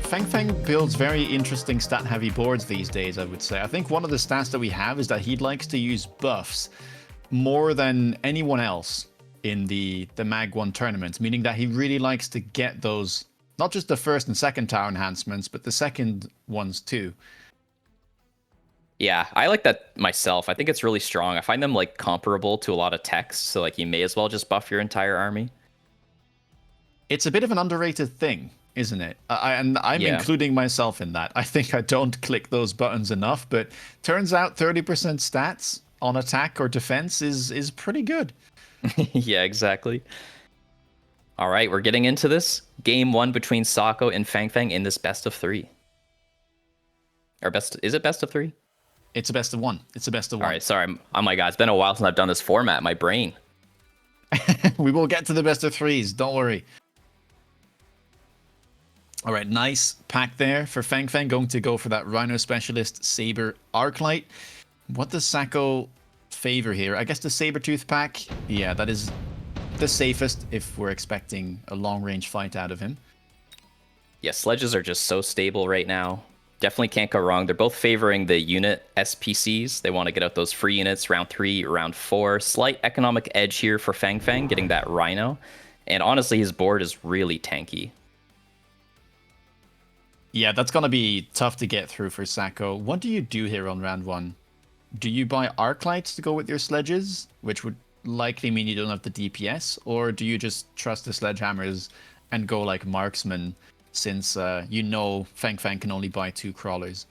Feng builds very interesting stat-heavy boards these days, I would say. I think one of the stats that we have is that he likes to use buffs more than anyone else in the Mag 1 tournaments, meaning that he really likes to get those, not just the first and second tower enhancements, but the second ones too. Yeah, I like that myself. I think it's really strong. I find them like comparable to a lot of techs, so like you may as well just buff your entire army. It's a bit of an underrated thing, isn't it? And I'm including myself in that. I think I don't click those buttons enough, but turns out 30% stats on attack or defense is pretty good. Yeah, exactly. All right, we're getting into this. Game 1 between Sako and Feng in this best of 3. Or is it best of 3? It's a best of 1. It's a best of 1. All right, sorry. Oh my god, it's been a while since I've done this format. My brain. We will get to the best of 3s. Don't worry. All right, nice pack there for Feng. Going to go for that Rhino Specialist Saber Arclight. What does Sako favor here? I guess the Sabertooth pack. Yeah, that is the safest if we're expecting a long-range fight out of him. Yeah, sledges are just so stable right now. Definitely can't go wrong. They're both favoring the unit SPCs. They want to get out those free units round 3, round 4. Slight economic edge here for Feng, getting that Rhino. And honestly, his board is really tanky. Yeah, that's going to be tough to get through for Sako. What do you do here on round 1? Do you buy Arclights to go with your sledges, which would likely mean you don't have the DPS? Or do you just trust the sledgehammers and go like Marksman, since you know Feng can only buy 2 crawlers?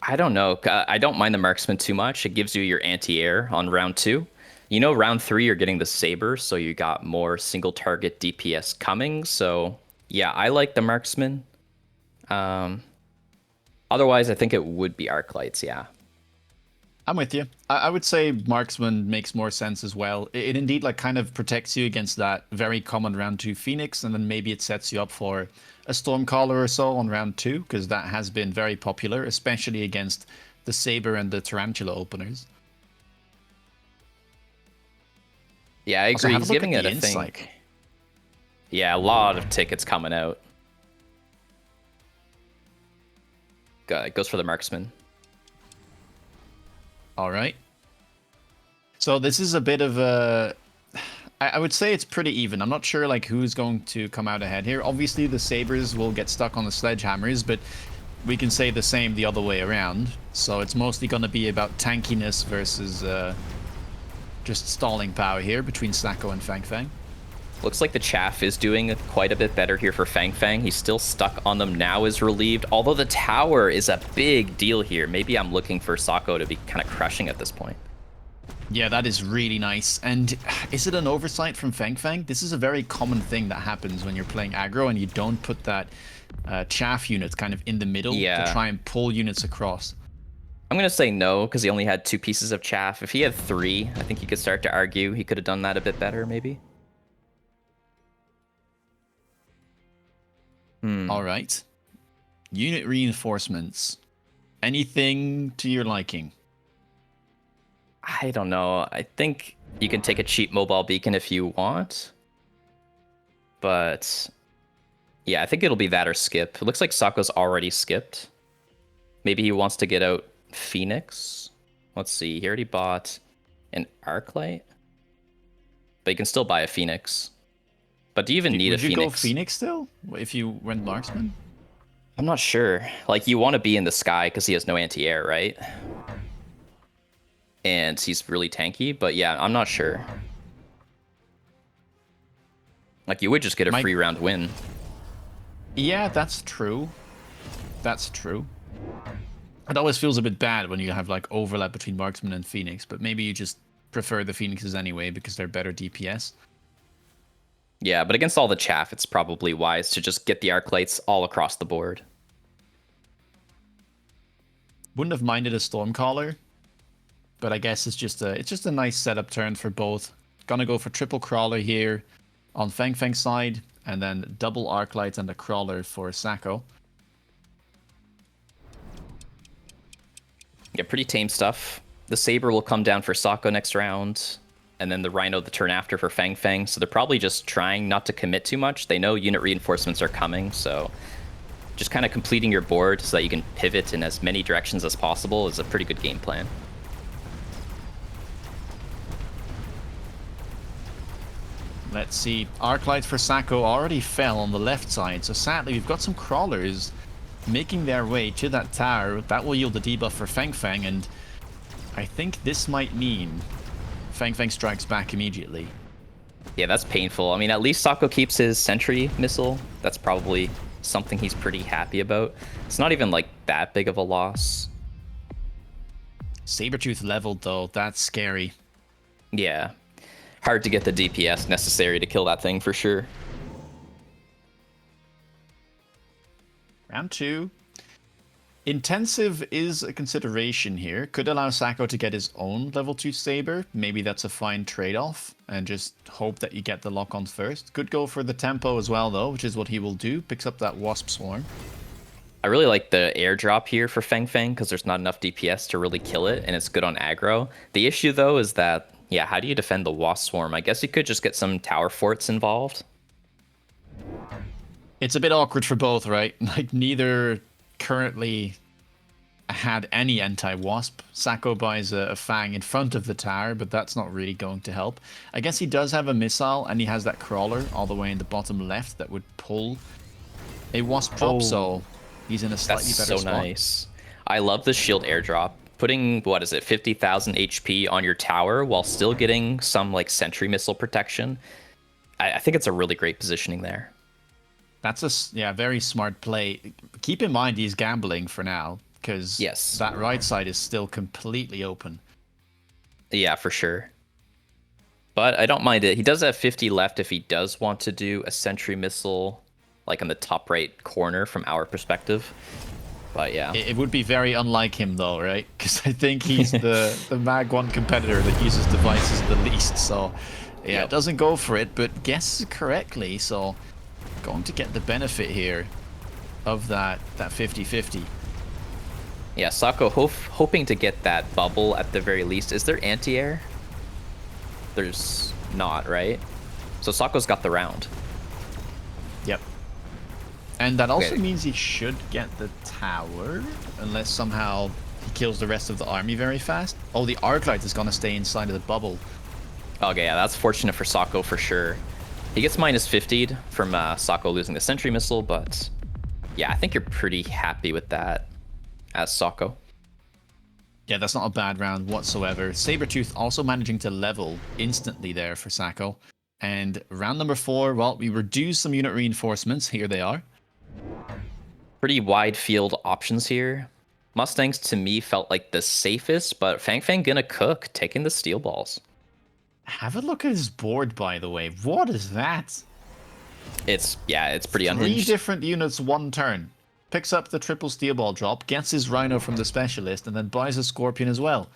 I don't know. I don't mind the Marksman too much. It gives you your anti-air on round 2. You know, round 3 you're getting the Saber, so you got more single target DPS coming. So yeah, I like the Marksman. Otherwise, I think it would be Arclights, yeah. I'm with you. I would say Marksman makes more sense as well. It indeed like kind of protects you against that very common round 2 Phoenix, and then maybe it sets you up for a Stormcaller or so on round 2, because that has been very popular, especially against the Saber and the Tarantula openers. Yeah, I agree. He's giving it a thing. Yeah, a lot of tickets coming out. It goes for the Marksman. All right. So this is a bit of a... I would say it's pretty even. I'm not sure like who's going to come out ahead here. Obviously, the Sabers will get stuck on the Sledgehammers, but we can say the same the other way around. So it's mostly going to be about tankiness versus just stalling power here between Sako and Feng. Looks like the Chaff is doing quite a bit better here for Feng. He's still stuck on them, now is relieved. Although the tower is a big deal here. Maybe I'm looking for Sako to be kind of crushing at this point. Yeah, that is really nice. And is it an oversight from Feng? This is a very common thing that happens when you're playing aggro and you don't put that Chaff unit kind of in the middle to try and pull units across. I'm going to say no, because he only had 2 pieces of Chaff. If he had 3, I think you could start to argue he could have done that a bit better, maybe. All right. Unit reinforcements. Anything to your liking? I don't know. I think you can take a cheap mobile beacon if you want. But yeah, I think it'll be that or skip. It looks like Sako's already skipped. Maybe he wants to get out Phoenix. Let's see. He already bought an Arclight. But you can still buy a Phoenix. But do you even need a Phoenix? Would you go Phoenix still if you went Marksman? I'm not sure. Like, you want to be in the sky because he has no anti-air, right? And he's really tanky, but yeah, I'm not sure. Like, you would just get a free round win. Yeah, that's true. That's true. It always feels a bit bad when you have like overlap between Marksman and Phoenix, but maybe you just prefer the Phoenixes anyway because they're better DPS. Yeah, but against all the Chaff, it's probably wise to just get the Arclights all across the board. Wouldn't have minded a Stormcaller, but I guess it's just a nice setup turn for both. Gonna go for triple Crawler here on Feng's side, and then double Arclight and a Crawler for Sako. Yeah, pretty tame stuff. The Saber will come down for Sako next round, and then the Rhino the turn after for Feng. So they're probably just trying not to commit too much. They know unit reinforcements are coming, so just kind of completing your board so that you can pivot in as many directions as possible is a pretty good game plan. Let's see. Arclight for Sacco already fell on the left side, so sadly we've got some crawlers making their way to that tower. That will yield a debuff for Feng, and I think this might mean Feng strikes back immediately. Yeah, that's painful. I mean, at least Sacco keeps his sentry missile. That's probably something he's pretty happy about. It's not even like that big of a loss. Sabertooth leveled though, that's scary. Yeah. Hard to get the DPS necessary to kill that thing for sure. Round 2. Intensive is a consideration here. Could allow Sacco to get his own level 2 Saber. Maybe that's a fine trade-off. And just hope that you get the lock-on first. Could go for the tempo as well, though, which is what he will do. Picks up that Wasp Swarm. I really like the airdrop here for Feng because there's not enough DPS to really kill it, and it's good on aggro. The issue, though, is that, yeah, how do you defend the Wasp Swarm? I guess you could just get some tower forts involved. It's a bit awkward for both, right? Like, neither currently had any anti-wasp. Sacco buys a Fang in front of the tower, but that's not really going to help. I guess he does have a missile, and he has that crawler all the way in the bottom left that would pull a wasp drop, so he's in a slightly better spot. Nice. I love the shield airdrop. Putting, what is it, 50,000 HP on your tower while still getting some like sentry missile protection. I think it's a really great positioning there. That's a very smart play. Keep in mind he's gambling for now, because that right side is still completely open. Yeah, for sure. But I don't mind it. He does have 50 left if he does want to do a sentry missile, like in the top right corner from our perspective. But yeah. It would be very unlike him though, right? Because I think he's the Mag 1 competitor that uses devices the least. So yeah, it doesn't go for it, but guesses correctly. So going to get the benefit here of that 50-50. Yeah, Sacco hoping to get that bubble at the very least. Is there anti-air? There's not, right? So Sacco's got the round. Yep. And that also means he should get the tower, unless somehow he kills the rest of the army very fast. Oh, the Arclight is going to stay inside of the bubble. Okay, yeah, that's fortunate for Sacco for sure. He gets minus 50'd from Sacco losing the sentry missile, but yeah, I think you're pretty happy with that as Sacco. Yeah, that's not a bad round whatsoever. Sabertooth also managing to level instantly there for Sacco. And round number 4, well, we reduce some unit reinforcements. Here they are. Pretty wide field options here. Mustangs to me felt like the safest, but Feng gonna cook, taking the steel balls. Have a look at his board, by the way. What is that? It's pretty unhinged. 3 different units, 1 turn. Picks up the triple steel ball drop, gets his Rhino from the specialist, and then buys a Scorpion as well.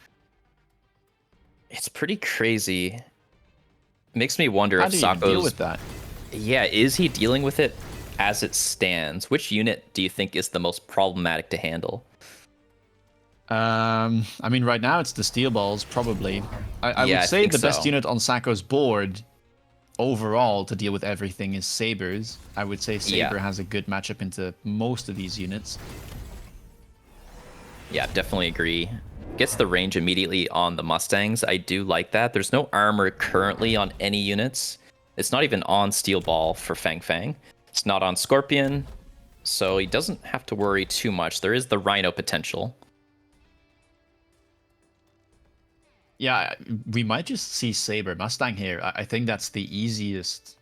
It's pretty crazy. Makes me wonder if Sacco's... How do you deal with that? Yeah, is he dealing with it as it stands? Which unit do you think is the most problematic to handle? I mean, right now it's the steel balls, probably. I would say the best unit on Sacco's board overall to deal with everything is Sabers. I would say Saber has a good matchup into most of these units. Yeah, definitely agree. Gets the range immediately on the Mustangs. I do like that. There's no armor currently on any units. It's not even on steel ball for Feng. It's not on Scorpion, so he doesn't have to worry too much. There is the Rhino potential. Yeah, we might just see Saber Mustang here. I think that's the easiest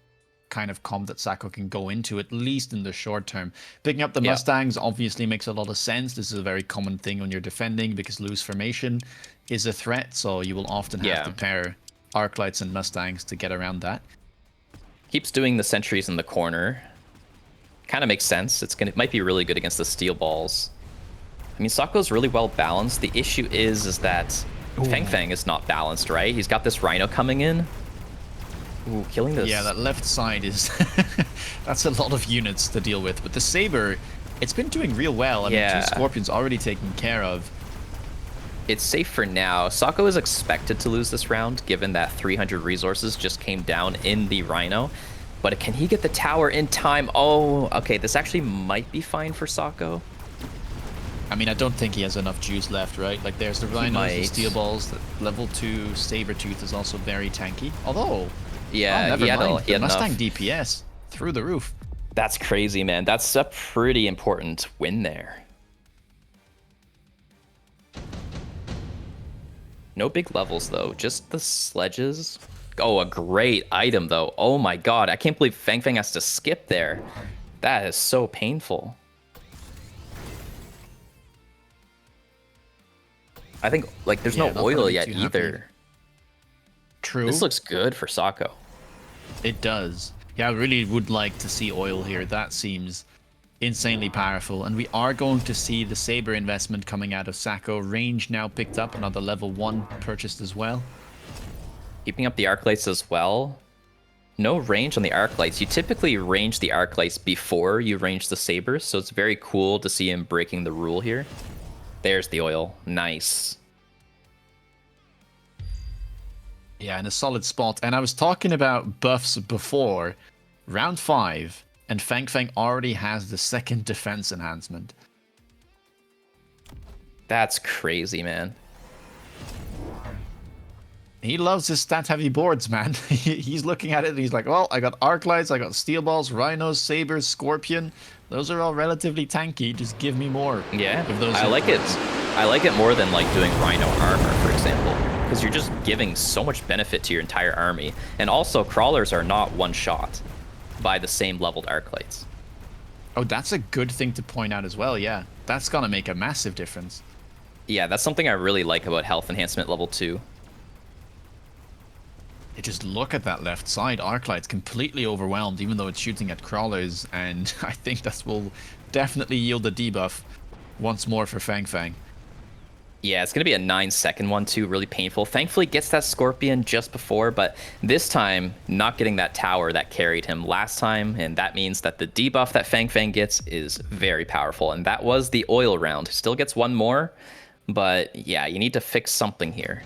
kind of comp that Sacco can go into, at least in the short term. Picking up the Mustangs obviously makes a lot of sense. This is a very common thing when you're defending, because loose formation is a threat, so you will often have to pair Arclights and Mustangs to get around that. Keeps doing the sentries in the corner. Kind of makes sense. It might be really good against the steel balls. I mean, Sacco's really well balanced. The issue is that Feng is not balanced, right? He's got this Rhino coming in. Ooh, killing this. Yeah, that left side is... that's a lot of units to deal with. But the Saber, it's been doing real well. I mean, 2 Scorpions already taken care of. It's safe for now. Sacco is expected to lose this round, given that 300 resources just came down in the Rhino. But can he get the tower in time? Oh, okay. This actually might be fine for Sako. I mean, I don't think he has enough juice left, right? Like, there's the Rhinos, the Steel Balls. The level 2 Sabertooth is also very tanky. Although, Yeah, oh, never mind. he The had Mustang enough. DPS through the roof. That's crazy, man. That's a pretty important win there. No big levels, though. Just the sledges. Oh, a great item, though. Oh my god. I can't believe Feng has to skip there. That is so painful. I think, like, there's no oil yet either. True. This looks good for Sako. It does. Yeah, I really would like to see oil here. That seems insanely powerful. And we are going to see the Saber investment coming out of Sako. Range now picked up. Another level 1 purchased as well. Keeping up the arc lights as well. No range on the arc lights. You typically range the arc lights before you range the sabers, so it's very cool to see him breaking the rule here. There's the oil. Nice. Yeah, in a solid spot. And I was talking about buffs before. Round 5, and Feng already has the second defense enhancement. That's crazy, man. He loves his stat-heavy boards, man. He's looking at it and he's like, well, I got arc lights, I got steel balls, rhinos, sabers, scorpion. Those are all relatively tanky. Just give me more. Yeah, I like it. I like it more than like doing rhino armor, for example, because you're just giving so much benefit to your entire army. And also, crawlers are not one shot by the same leveled arc lights. Oh, that's a good thing to point out as well. Yeah, that's gonna make a massive difference. Yeah, that's something I really like about health enhancement level 2. You just look at that left side. Arclight's completely overwhelmed, even though it's shooting at crawlers, and I think that will definitely yield a debuff once more for Feng. Yeah, it's going to be a 9-second one, too. Really painful. Thankfully, gets that Scorpion just before, but this time, not getting that tower that carried him last time, and that means that the debuff that Feng gets is very powerful, and that was the oil round. Still gets one more, but yeah, you need to fix something here.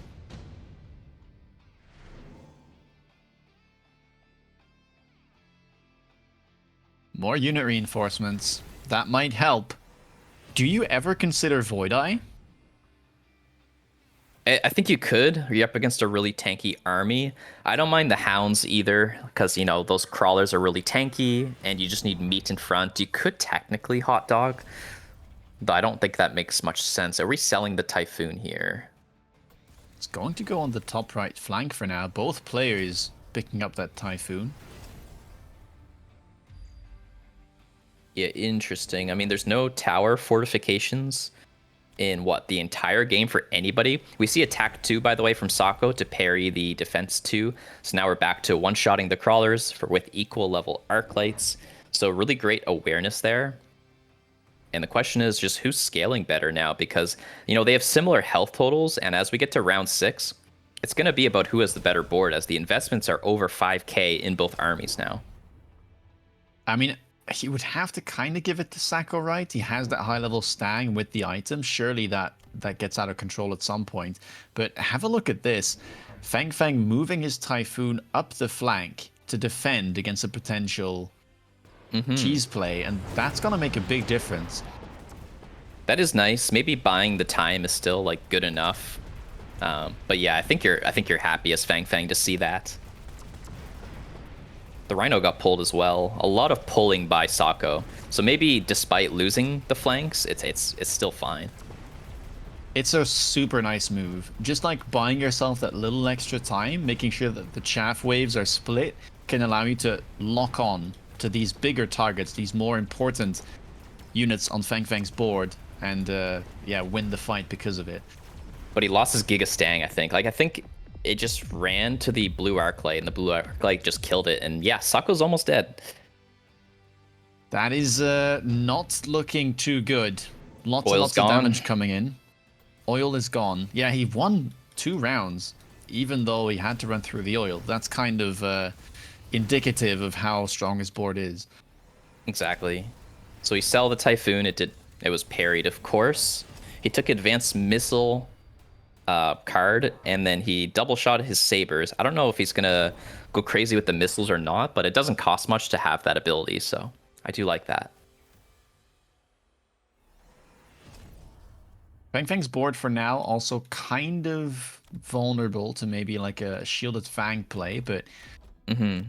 More unit reinforcements. That might help. Do you ever consider Void Eye? I think you could. You're up against a really tanky army. I don't mind the hounds either, because, you know, those crawlers are really tanky, and you just need meat in front. You could technically hot dog, but I don't think that makes much sense. Are we selling the Typhoon here? It's going to go on the top right flank for now. Both players picking up that Typhoon. Yeah, interesting. I mean, there's no tower fortifications in the entire game for anybody. We see attack 2, by the way, from Sako to parry the defense 2. So now we're back to one-shotting the crawlers with equal level arc lights. So really great awareness there. And the question is just who's scaling better now, because, you know, they have similar health totals, and as we get to round 6, it's going to be about who has the better board, as the investments are over 5k in both armies now. I mean, he would have to kind of give it to Sako, right? He has that high-level Stang with the item. Surely that gets out of control at some point. But have a look at this. Feng moving his Typhoon up the flank to defend against a potential cheese play, and that's going to make a big difference. That is nice. Maybe buying the time is still, like, good enough. But yeah, I think you're happy as Feng to see that. The Rhino got pulled as well. A lot of pulling by Sako. So maybe despite losing the flanks, it's still fine. It's a super nice move. Just like buying yourself that little extra time, making sure that the chaff waves are split, can allow you to lock on to these bigger targets, these more important units on Feng's board, and yeah, win the fight because of it. But he lost his Giga Stang, I think. Like, I think it just ran to the blue arc light, and the blue arc light just killed it. And yeah, Sako's almost dead. That is not looking too good. Lots Oil's and lots gone. of damage coming in. Oil is gone. Yeah, he won 2 rounds, even though he had to run through the oil. That's kind of indicative of how strong his board is. Exactly. So he sell the Typhoon. It was parried, of course. He took advanced missile. card, and then he double shot his sabers. I don't know if he's gonna go crazy with the missiles or not, but it doesn't cost much to have that ability, so I do like that. Feng's board for now also kind of vulnerable to maybe like a shielded Fang play, but I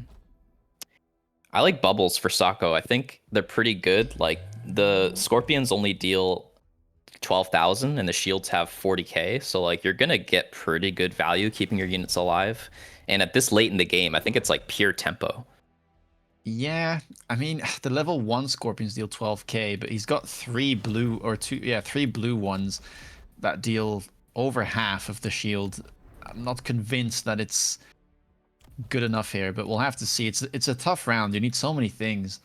like bubbles for Sako. I think they're pretty good. Like the Scorpions only deal 12,000 and the shields have 40k, so like you're gonna get pretty good value keeping your units alive. And at this late in the game, I think it's like pure tempo. yeah, I mean the level 1 Scorpions deal 12k, but he's got three blue ones that deal over half of the shield. I'm not convinced that it's good enough here, but we'll have to see. It's a tough round. You need so many things.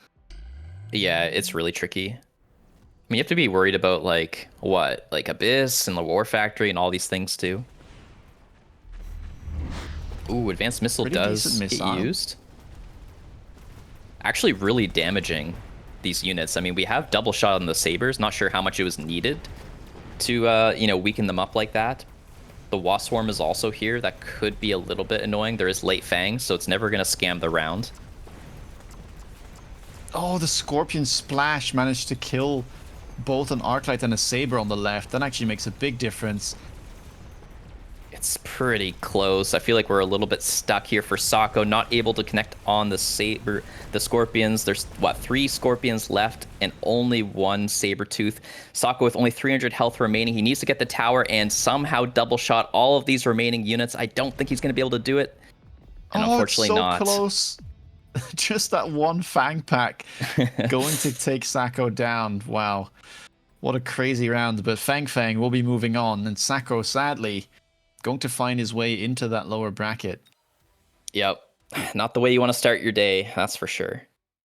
Yeah, it's really tricky. I mean, you have to be worried about like what, like Abyss and the War Factory and all these things too. Ooh, advanced missile Pretty decent does get missile. used. Actually, really damaging these units. I mean, we have double shot on the sabers. Not sure how much it was needed to weaken them up like that. The Wasp Swarm is also here. That could be a little bit annoying. There is late Fang, so it's never gonna scam the round. Oh, the Scorpion Splash managed to kill both an Arclight and a Saber on the left. That actually makes a big difference. It's pretty close. I feel like we're a little bit stuck here for Sako, not able to connect on the Saber, the Scorpions. There's, what, 3 Scorpions left and only 1 Sabertooth. Sako with only 300 health remaining. He needs to get the tower and somehow double shot all of these remaining units. I don't think he's going to be able to do it. And Oh, it's unfortunately so not. close. Just that one Fang pack going to take Sako down. Wow. What a crazy round. But Feng will be moving on. And Sako, sadly, going to find his way into that lower bracket. Yep. Not the way you want to start your day, that's for sure.